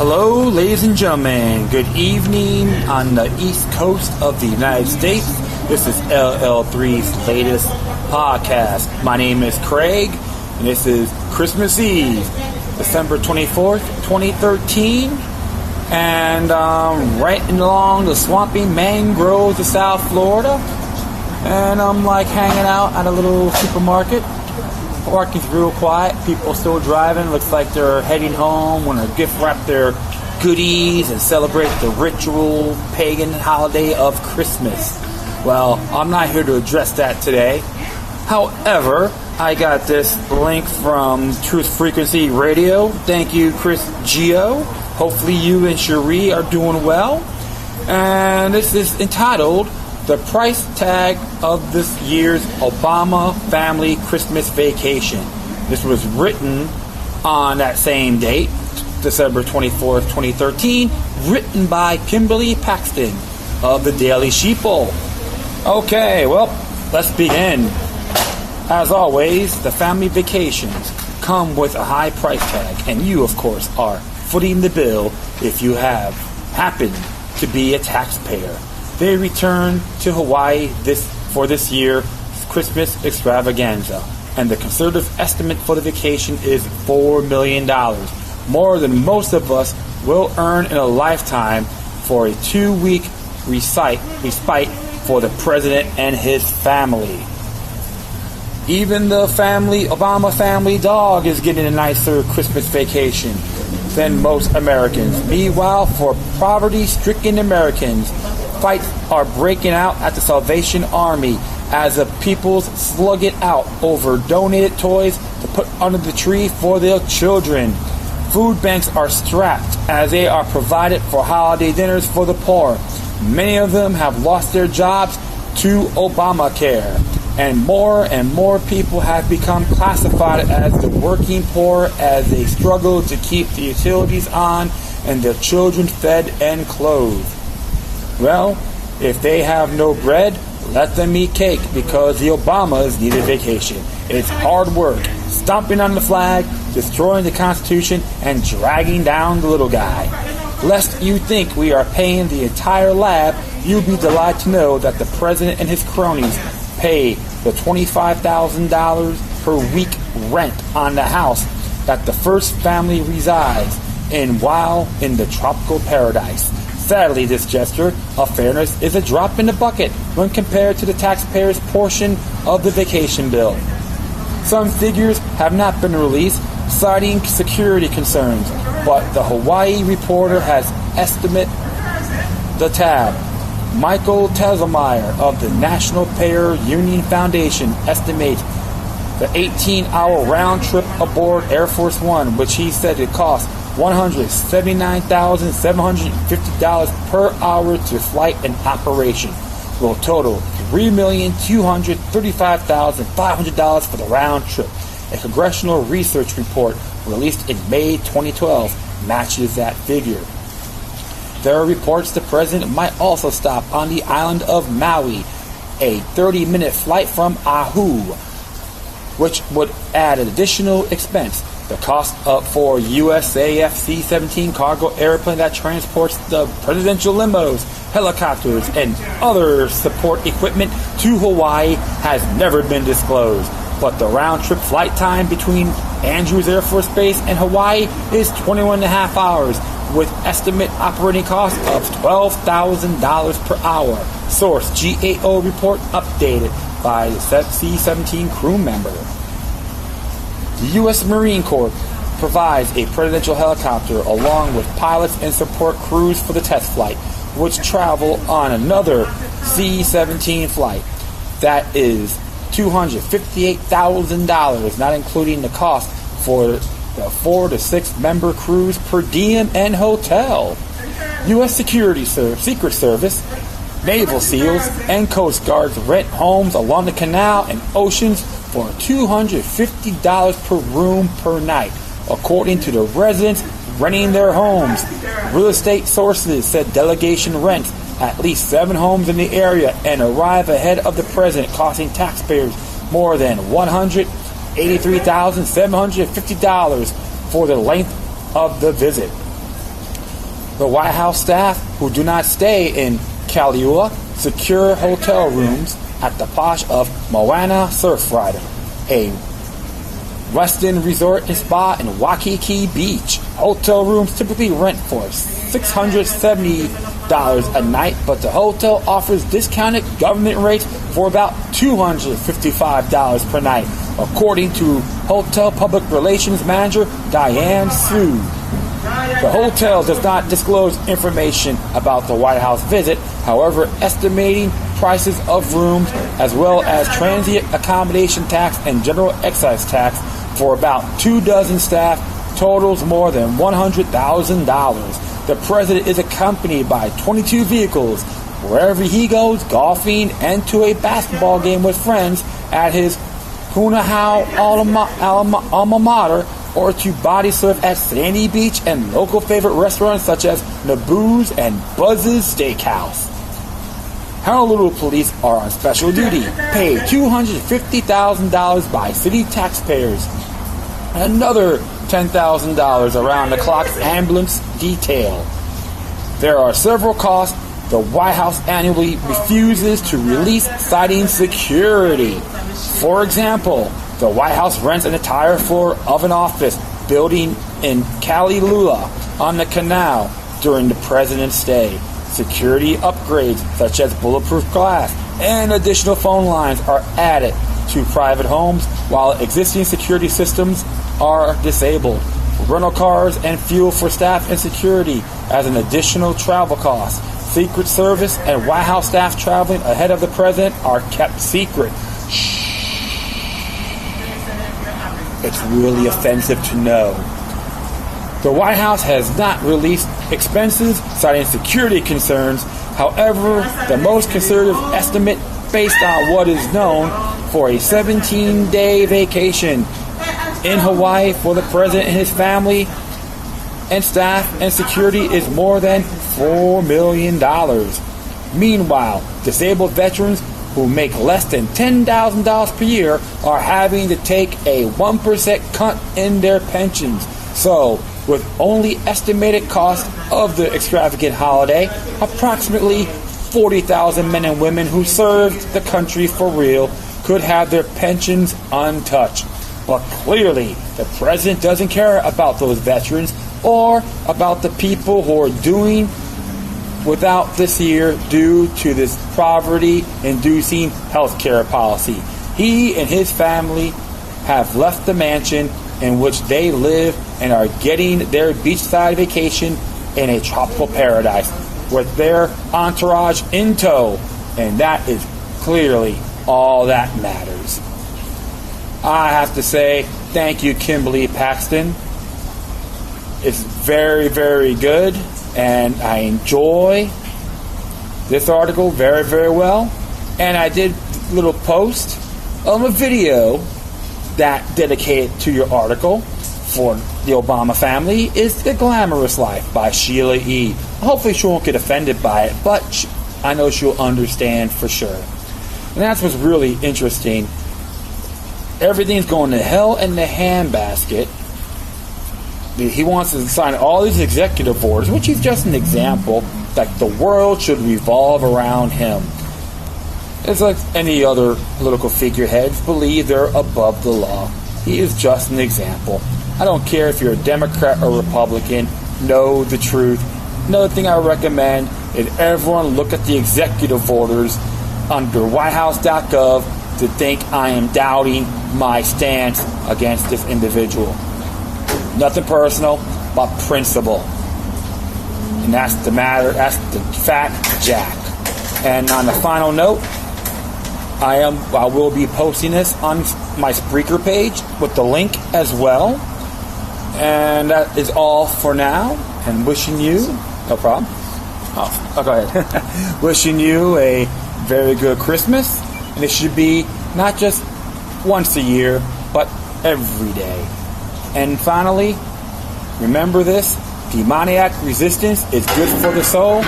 Hello, ladies and gentlemen. Good evening on the East Coast of the United States. This is LL3's latest podcast. My name is Craig, and this is Christmas Eve, December 24th, 2013. And right along the swampy mangroves of South Florida. And I'm hanging out at a little supermarket. Parking's real quiet. People still driving. Looks like they're heading home. Want to gift wrap their goodies and celebrate the ritual pagan holiday of Christmas. Well, I'm not here to address that today. However, I got this link from Truth Frequency Radio. Thank you, Chris Gio. Hopefully you and Cherie are doing well. And this is entitled The Price Tag of This Year's Obama Family Christmas Vacation. This was written on that same date, December 24th, 2013, written by Kimberly Paxton of the Daily Sheeple. Okay, well, let's begin. As always, the family vacations come with a high price tag, and you, of course, are footing the bill if you have happened to be a taxpayer. They return to Hawaii for this year's Christmas extravaganza, and the conservative estimate for the vacation is $4 million, more than most of us will earn in a lifetime for a 2-week respite for the president and his family. Even the Obama family dog is getting a nicer Christmas vacation than most Americans. Meanwhile, for poverty-stricken Americans, fights are breaking out at the Salvation Army as the peoples slug it out over donated toys to put under the tree for their children. Food banks are strapped as they are provided for holiday dinners for the poor. Many of them have lost their jobs to Obamacare, and more people have become classified as the working poor as they struggle to keep the utilities on and their children fed and clothed. Well, if they have no bread, let them eat cake, because the Obamas need a vacation. It's hard work, stomping on the flag, destroying the Constitution, and dragging down the little guy. Lest you think we are paying the entire lab, you'll be delighted to know that the president and his cronies pay the $25,000 per week rent on the house that the first family resides in while in the tropical paradise. Sadly, this gesture of fairness is a drop in the bucket when compared to the taxpayers' portion of the vacation bill. Some figures have not been released, citing security concerns, but the Hawaii Reporter has estimated the tab. Michael Teselmeyer of the National Payer Union Foundation estimates the 18-hour round trip aboard Air Force One, which he said it cost $179,750 per hour to flight and operation, will total $3,235,500 for the round trip. A congressional research report released in May 2012 matches that figure. There are reports the president might also stop on the island of Maui, a 30-minute flight from Oahu, which would add an additional expense. The cost for USAF C-17 cargo airplane that transports the presidential limos, helicopters, and other support equipment to Hawaii has never been disclosed. But the round-trip flight time between Andrews Air Force Base and Hawaii is 21.5 hours, with estimate operating costs of $12,000 per hour. Source: GAO report updated by the C-17 crew member. The U.S. Marine Corps provides a presidential helicopter along with pilots and support crews for the test flight, which travel on another C-17 flight. That is $258,000, not including the cost for the 4 to 6 member crews per diem and hotel. U.S. Secret Service, Naval SEALs, and Coast Guards rent homes along the canal and oceans for $250 per room per night, according to the residents renting their homes. Real estate sources said delegation rents at least 7 homes in the area and arrive ahead of the president, costing taxpayers more than $183,750 for the length of the visit. The White House staff who do not stay in Kailua secure hotel rooms at the posh of Moana Surfrider, a Westin resort and spa in Waikiki Beach. Hotel rooms typically rent for $670 a night, but the hotel offers discounted government rates for about $255 per night, according to Hotel Public Relations Manager Diane Sue. The hotel does not disclose information about the White House visit, however, estimating prices of rooms as well as transient accommodation tax and general excise tax for about 24 staff totals more than $100,000. The president is accompanied by 22 vehicles wherever he goes, golfing and to a basketball game with friends at his Punahou alma mater, or to body surf at Sandy Beach and local favorite restaurants such as Naboo's and Buzz's Steakhouse. Honolulu police are on special duty, paid $250,000 by city taxpayers. Another $10,000 around-the-clock ambulance detail. There are several costs. The White House annually refuses to release, citing security. For example, the White House rents an entire floor of an office building in Kailua on the canal during the president's stay. Security upgrades such as bulletproof glass and additional phone lines are added to private homes while existing security systems are disabled. Rental cars and fuel for staff and security as an additional travel cost. Secret Service and White House staff traveling ahead of the president are kept secret. It's really offensive to know. The White House has not released expenses, citing security concerns. However, the most conservative estimate based on what is known for a 17-day vacation in Hawaii for the president and his family and staff and security is more than $4 million. Meanwhile, disabled veterans who make less than $10,000 per year are having to take a 1% cut in their pensions. So, with only estimated cost of the extravagant holiday, approximately 40,000 men and women who served the country for real could have their pensions untouched. But clearly, the president doesn't care about those veterans or about the people who are doing without this year due to this poverty-inducing health care policy. He and his family have left the mansion in which they live and are getting their beachside vacation in a tropical paradise with their entourage in tow, and that is clearly all that matters. I have to say thank you, Kimberly Paxton. It's very, very good, and I enjoy this article very, very well. And I did a little post of a video that dedicated to your article for the Obama family is The Glamorous Life by Sheila E. Hopefully she won't get offended by it, but I know she'll understand for sure. And that's what's really interesting. Everything's going to hell in the handbasket. He wants to sign all these executive orders, which is just an example that the world should revolve around him. It's like any other political figureheads believe they're above the law. He is just an example. I don't care if you're a Democrat or Republican, know the truth. Another thing I recommend is everyone look at the executive orders under whitehouse.gov to think I am doubting my stance against this individual. Nothing personal, but principle. And that's the matter, that's the fact, Jack. And on the final note, I will be posting this on my Spreaker page with the link as well. And that is all for now. And wishing you, no problem. Oh, go ahead. Wishing you a very good Christmas. And it should be not just once a year, but every day. And finally, remember this, demoniac resistance is good for the soul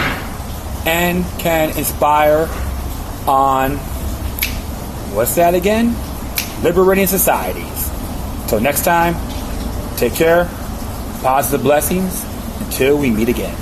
and can inspire on, what's that again? Liberating societies. Till next time, take care, positive blessings, until we meet again.